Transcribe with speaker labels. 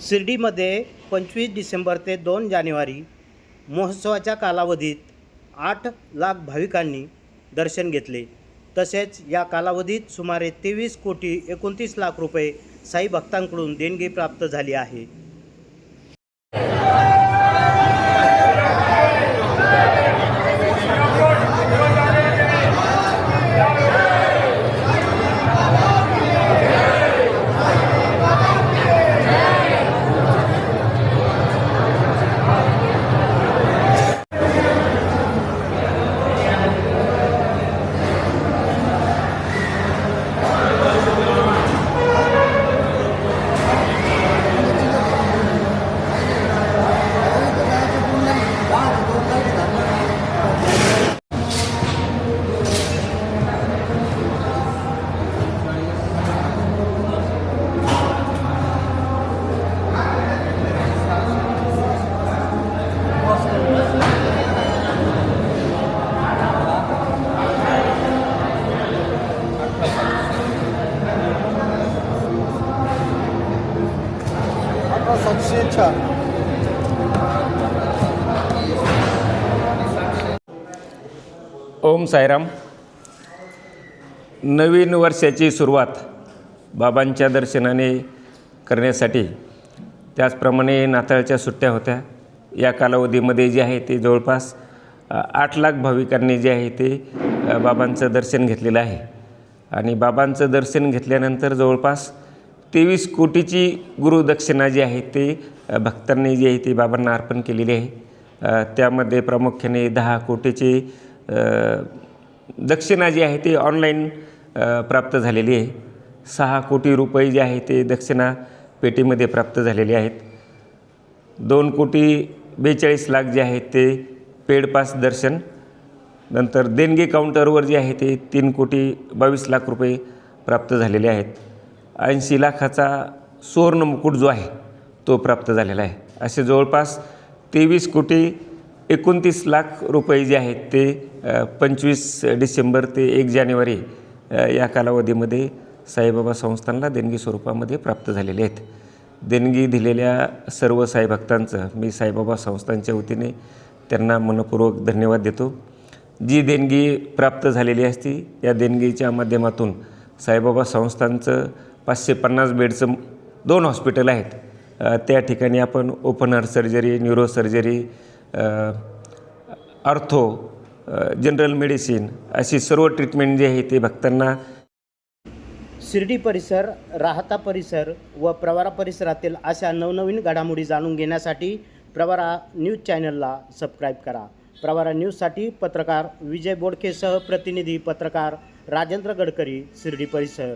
Speaker 1: शिर्डीमध्ये 25 डिसेंबर ते 2 जानेवारी महोत्सवाच्या कालावधीत 8 लाख भाविकांनी दर्शन घेतले। तसेच या कालावधीत सुमारे 23 कोटी 29 लाख रुपये साई भक्तांकडून देणगी प्राप्त झाली आहे।
Speaker 2: ओम साईराम। नवीन वर्षाची सुरुवात बाबांच्या दर्शनाने करण्यासाठी, त्याचप्रमाणे नाताळच्या सुट्ट्या होत्या, या कालावधीमध्ये जे आहे ते जवळपास 8 लाख भाविकांनी जे आहे ते बाबांचं दर्शन घेतलेलं आहे। आणि बाबांचं दर्शन घेतल्यानंतर जवळपास 23 कोटीची गुरुदक्षिणा जी आहे ते भक्तांनी जी आहे ती बाबांना अर्पण केलेली आहे। त्यामध्ये प्रामुख्याने 10 कोटीची दक्षिणा जी आहे ती ऑनलाईन प्राप्त झालेली आहे। 6 कोटी रुपये जे आहे ते दक्षिणा पेटीमध्ये प्राप्त झालेले आहेत। 2 कोटी 42 लाख जे आहेत ते पेड पास दर्शन, नंतर देणगी काउंटरवर जे आहे ते 3 कोटी 22 लाख रुपये प्राप्त झालेले आहेत। 80 लाखाचा सुवर्ण मुकुट जो आहे तो प्राप्त झालेला आहे। असे जवळपास 23 कोटी 29 लाख रुपये जे आहेत ते 25 डिसेंबर ते 1 जानेवारी या कालावधीमध्ये साईबाबा संस्थानला देणगी स्वरूपामध्ये प्राप्त झालेले आहेत। देणगी दिलेल्या सर्व साई भक्तांचं मी साईबाबा संस्थानच्या वतीने त्यांना मनपूर्वक धन्यवाद देतो। जी देणगी प्राप्त झालेली असती या देणगीच्या माध्यमातून साईबाबा संस्थानचं 550 बेडचं 2 हॉस्पिटल आहेत, त्या ठिकाणी आपण open heart surgery, neuro surgery, ortho, general medicine अशी सर्व ट्रीटमेंट जी आहे ते भक्तांना
Speaker 1: शिर्डी परिसर, राहता परिसर व प्रवरा परिसरातील अशा नवनवीन घडामोडी जाणून घेण्यासाठी प्रवरा न्यूज चॅनलला सबस्क्राईब करा। प्रवरा न्यूजसाठी पत्रकार विजय बोडकेसह प्रतिनिधी पत्रकार राजेंद्र गडकरी, शिर्डी परिसर।